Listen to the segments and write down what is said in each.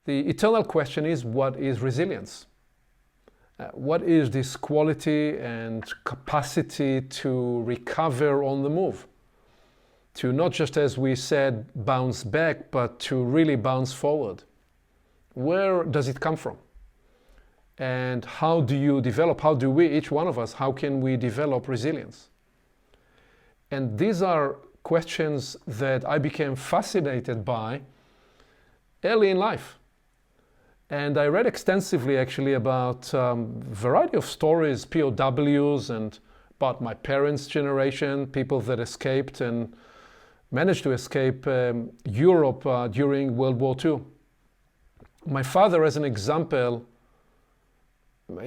The eternal question is, what is resilience? What is this quality and capacity to recover on the move? To not just, as we said, bounce back, but to really bounce forward. Where does it come from? And how do you develop, how do we, each one of us, how can we develop resilience? And these are questions that I became fascinated by early in life. And I read extensively actually about a variety of stories, POWs, and about my parents' generation, people that escaped and managed to escape Europe during World War II. My father, as an example,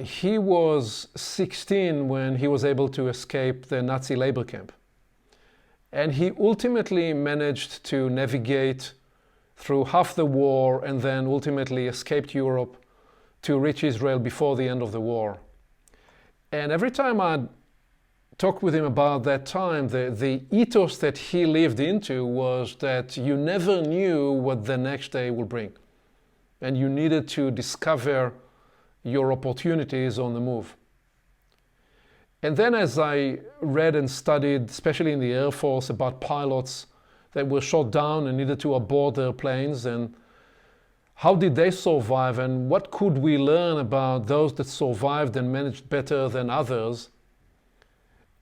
he was 16 when he was able to escape the Nazi labor camp. And he ultimately managed to navigate through half the war and then ultimately escaped Europe to reach Israel before the end of the war. And every time I'd talk with him about that time, the ethos that he lived into was that you never knew what the next day will bring. And you needed to discover your opportunities on the move. And then as I read and studied, especially in the Air Force, about pilots that were shot down and needed to abort their planes, and how did they survive, and what could we learn about those that survived and managed better than others.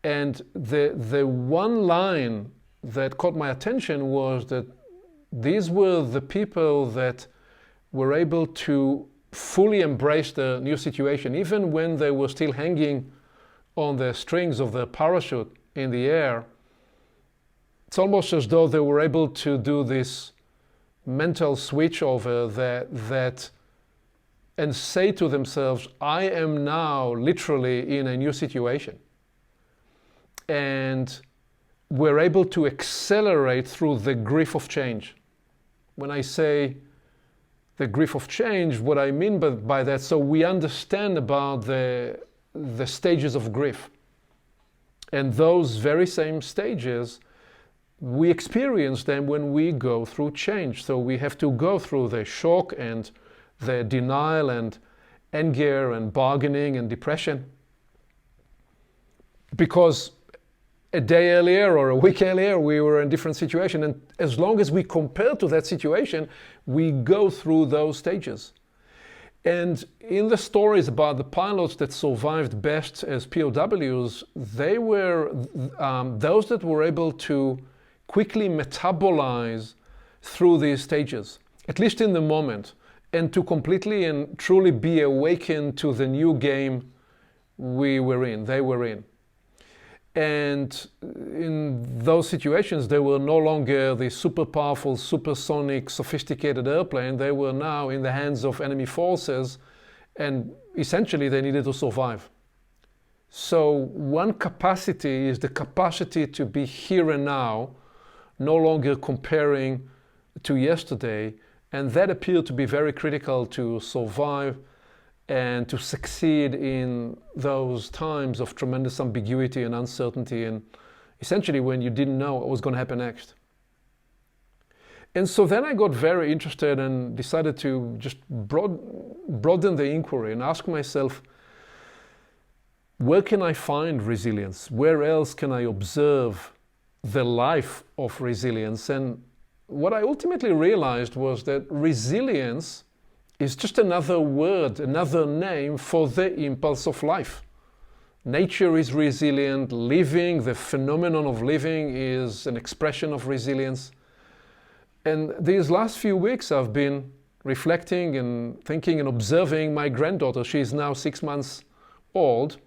And the one line that caught my attention was that these were the people that were able to fully embrace the new situation, even when they were still hanging on the strings of the parachute in the air. It's almost as though they were able to do this mental switch over that and say to themselves, I am now literally in a new situation. And we're able to accelerate through the grief of change. When I say the grief of change, what I mean by that, so we understand about the stages of grief. And those very same stages, we experience them when we go through change. So we have to go through the shock and the denial and anger and bargaining and depression. Because a day earlier or a week earlier, we were in a different situation. And as long as we compare to that situation, we go through those stages. And in the stories about the pilots that survived best as POWs, they were those that were able to quickly metabolize through these stages, at least in the moment, and to completely and truly be awakened to the new game they were in. And in those situations, they were no longer the super powerful, supersonic, sophisticated airplane. They were now in the hands of enemy forces, and essentially they needed to survive. So one capacity is the capacity to be here and now, no longer comparing to yesterday, and that appeared to be very critical to survive and to succeed in those times of tremendous ambiguity and uncertainty, and essentially when you didn't know what was going to happen next. And so then I got very interested and decided to just broaden the inquiry and ask myself, where can I find resilience? Where else can I observe the life of resilience? And what I ultimately realized was that resilience is just another word, another name for the impulse of life. Nature is resilient. Living, the phenomenon of living, is an expression of resilience. And these last few weeks I've been reflecting and thinking and observing my granddaughter. She's now 6 months old.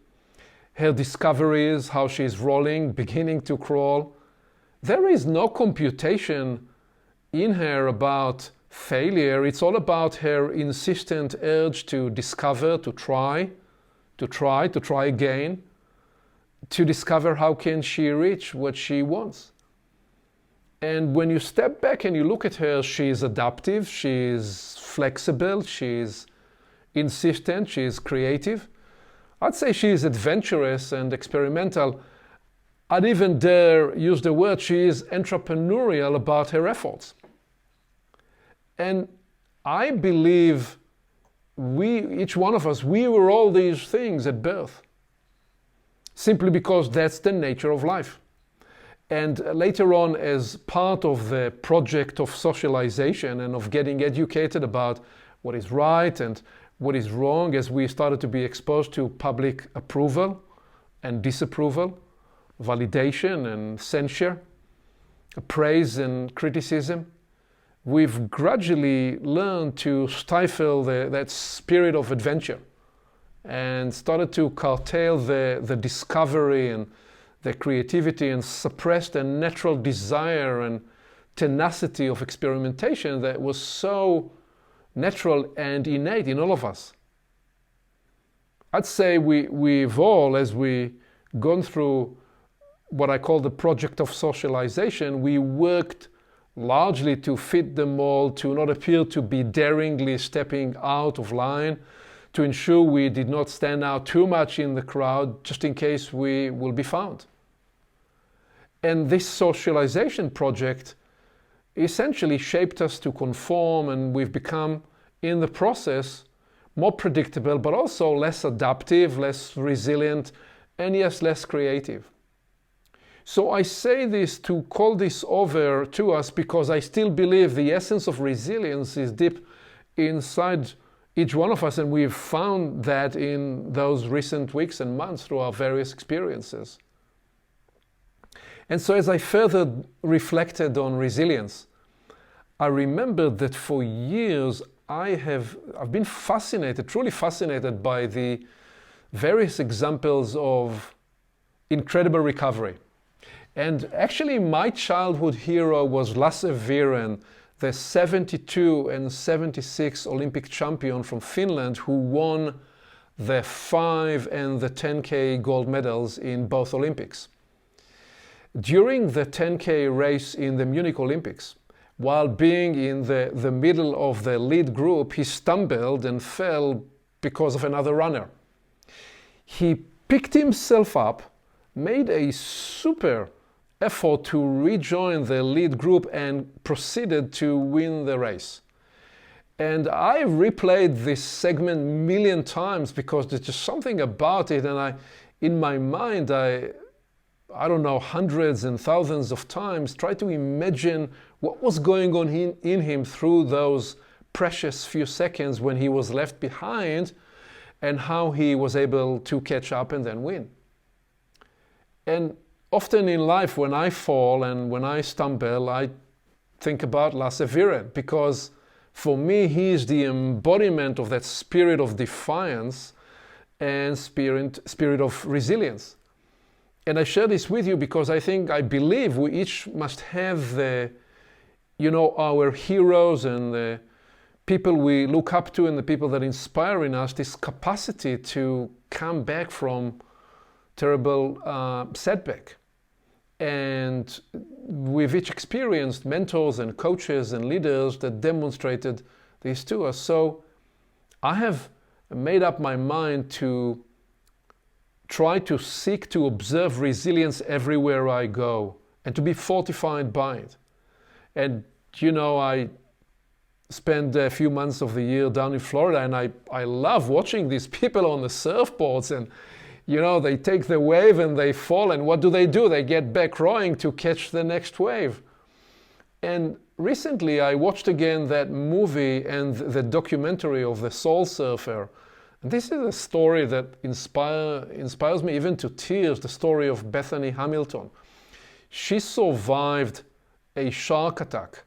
Her discoveries, how she's rolling, beginning to crawl. There is no computation in her about failure. It's all about her insistent urge to discover, to try again, to discover how can she reach what she wants. And when you step back and you look at her, she's adaptive, she's flexible, she's insistent, she's creative. I'd say she's adventurous and experimental. I'd even dare use the word she is entrepreneurial about her efforts. And I believe each one of us, we were all these things at birth, simply because that's the nature of life. And later on, as part of the project of socialization and of getting educated about what is right and what is wrong, as we started to be exposed to public approval and disapproval, validation and censure, praise and criticism, we've gradually learned to stifle that spirit of adventure and started to curtail the discovery and the creativity and suppress the natural desire and tenacity of experimentation that was so natural and innate in all of us. I'd say we've all, as we gone through what I call the project of socialization, we worked largely to fit the mold, to not appear to be daringly stepping out of line, to ensure we did not stand out too much in the crowd, just in case we will be found. And this socialization project essentially shaped us to conform, and we've become, in the process, more predictable, but also less adaptive, less resilient, and yes, less creative. So I say this to call this over to us because I still believe the essence of resilience is deep inside each one of us, and we've found that in those recent weeks and months through our various experiences. And so as I further reflected on resilience, I remembered that for years I've been fascinated, truly fascinated by the various examples of incredible recovery. And actually my childhood hero was Lasse Viren, the 72 and 76 Olympic champion from Finland, who won the 5 and the 10K gold medals in both Olympics. During the 10K race in the Munich Olympics, while being in the middle of the lead group, he stumbled and fell because of another runner. He picked himself up, made a super effort to rejoin the lead group, and proceeded to win the race. And I replayed this segment a million times because there's just something about it, and in my mind, I don't know, hundreds and thousands of times, try to imagine what was going on in him through those precious few seconds when he was left behind, and how he was able to catch up and then win. And often in life, when I fall and when I stumble, I think about Lasse Viren, because for me, he is the embodiment of that spirit of defiance and spirit of resilience. And I share this with you because I believe we each must have our heroes and the people we look up to and the people that inspire in us this capacity to come back from terrible setback. And we've each experienced mentors and coaches and leaders that demonstrated this to us. So I have made up my mind to try to seek to observe resilience everywhere I go and to be fortified by it. And I spend a few months of the year down in Florida, and I love watching these people on the surfboards, and they take the wave and they fall, and what do? They get back rowing to catch the next wave. And recently I watched again that movie and the documentary of the Soul Surfer. And this is a story that inspires me even to tears, the story of Bethany Hamilton. She survived a shark attack,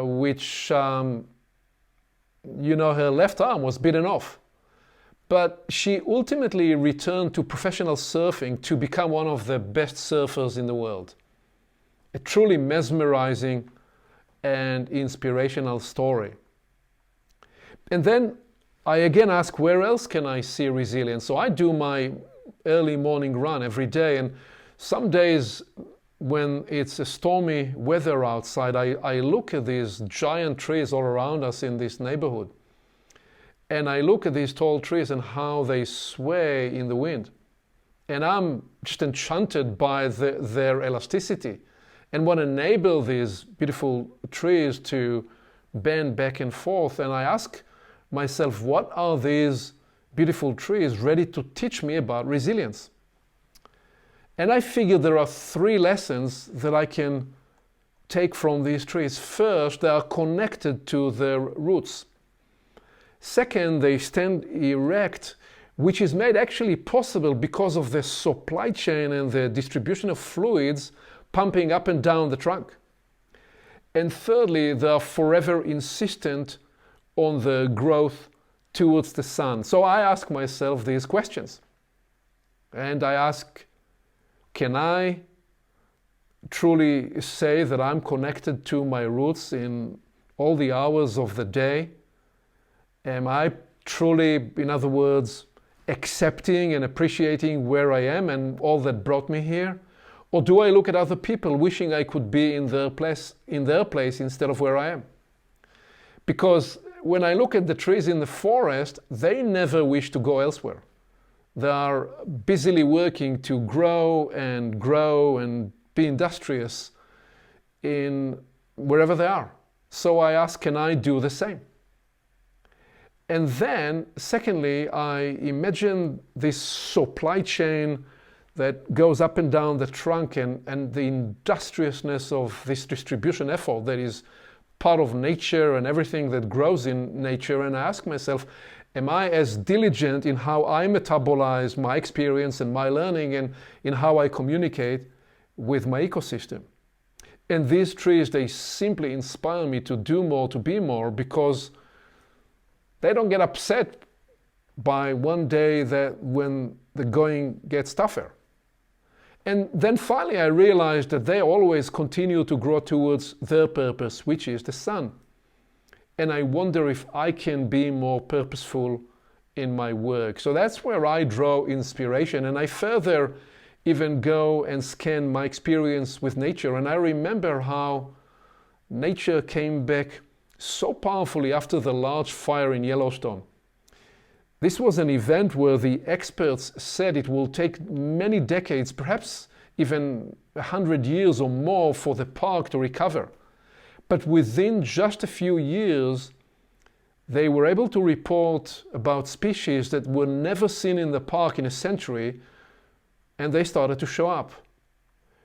which, her left arm was bitten off. But she ultimately returned to professional surfing to become one of the best surfers in the world. A truly mesmerizing and inspirational story. And then I again ask, where else can I see resilience? So I do my early morning run every day, and some days when it's a stormy weather outside, I look at these giant trees all around us in this neighborhood. And I look at these tall trees and how they sway in the wind. And I'm just enchanted by their elasticity, and what enables these beautiful trees to bend back and forth, and I ask myself, what are these beautiful trees ready to teach me about resilience? And I figure there are 3 lessons that I can take from these trees. First, they are connected to their roots. Second, they stand erect, which is made actually possible because of the supply chain and the distribution of fluids pumping up and down the trunk. And thirdly, they are forever insistent on the growth towards the sun. So I ask myself these questions. And I ask, can I truly say that I'm connected to my roots in all the hours of the day? Am I truly, in other words, accepting and appreciating where I am and all that brought me here? Or do I look at other people wishing I could be in their place instead of where I am? Because when I look at the trees in the forest, they never wish to go elsewhere. They are busily working to grow and be industrious in wherever they are. So I ask, can I do the same? And then, secondly, I imagine this supply chain that goes up and down the trunk and the industriousness of this distribution effort that is part of nature and everything that grows in nature. And I ask myself, am I as diligent in how I metabolize my experience and my learning and in how I communicate with my ecosystem? And these trees, they simply inspire me to do more, to be more, because they don't get upset by one day that when the going gets tougher. And then finally I realized that they always continue to grow towards their purpose, which is the sun. And I wonder if I can be more purposeful in my work. So that's where I draw inspiration, and I further even go and scan my experience with nature. And I remember how nature came back so powerfully after the large fire in Yellowstone. This was an event where the experts said it will take many decades, perhaps even 100 years or more, for the park to recover. But within just a few years, they were able to report about species that were never seen in the park in a century, and they started to show up.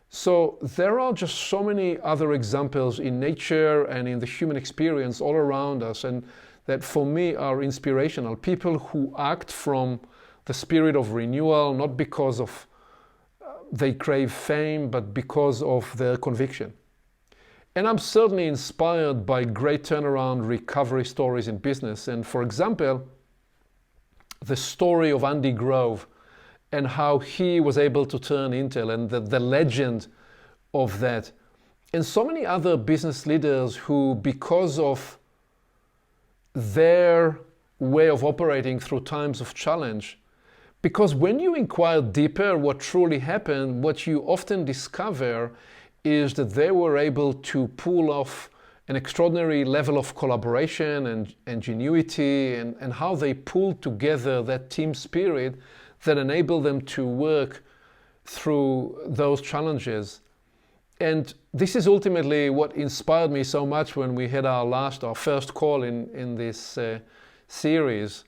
So there are just so many other examples in nature and in the human experience all around us, and that for me are inspirational. People who act from the spirit of renewal, not because of they crave fame, but because of their conviction. And I'm certainly inspired by great turnaround recovery stories in business. And for example, the story of Andy Grove and how he was able to turn Intel, and the legend of that. And so many other business leaders who, because of their way of operating through times of challenge, because when you inquire deeper what truly happened, what you often discover is that they were able to pull off an extraordinary level of collaboration and ingenuity, and how they pulled together that team spirit that enabled them to work through those challenges. And this is ultimately what inspired me so much when we had our first call in this series.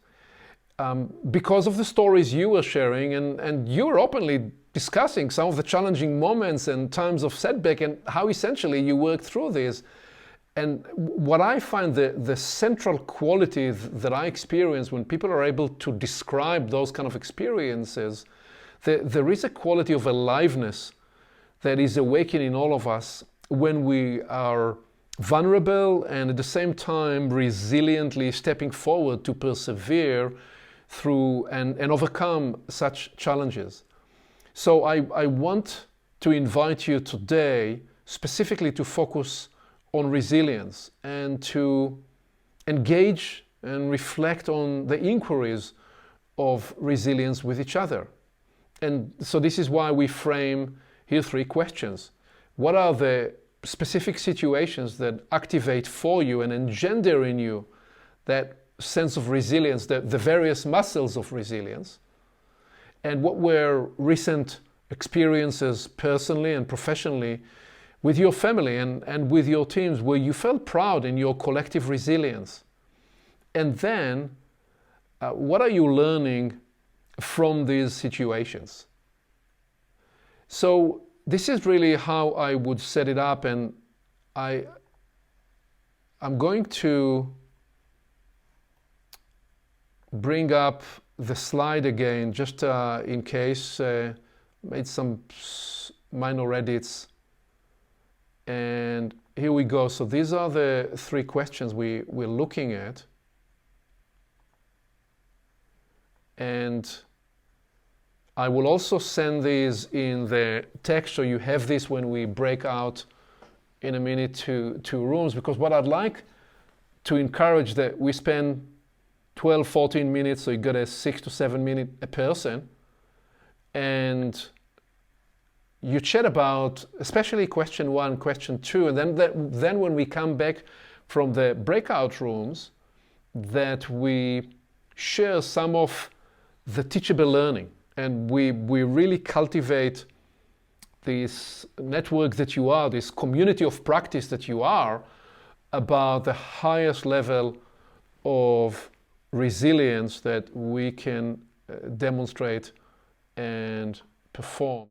Because of the stories you were sharing, and you were openly discussing some of the challenging moments and times of setback and how essentially you worked through this. And what I find the central quality that I experience when people are able to describe those kind of experiences, there is a quality of aliveness that is awakening in all of us when we are vulnerable and at the same time resiliently stepping forward to persevere through and overcome such challenges. So I want to invite you today specifically to focus on resilience and to engage and reflect on the inquiries of resilience with each other. And so this is why we frame here 3 questions. What are the specific situations that activate for you and engender in you that sense of resilience, the various muscles of resilience? And what were recent experiences personally and professionally with your family and with your teams, where you felt proud in your collective resilience? And then, what are you learning from these situations? So this is really how I would set it up, and I'm going to bring up the slide again, just in case. Made some minor edits, and here we go. So these are the 3 questions we're looking at, and I will also send these in the text, so you have this when we break out in a minute to rooms, because what I'd like to encourage that we spend 12-14 minutes, so you got a 6 to 7 minute a person, and you chat about especially question 1, question 2, and then when we come back from the breakout rooms, that we share some of the teachable learning, and we really cultivate this network that you are, this community of practice that you are, about the highest level of resilience that we can demonstrate and perform.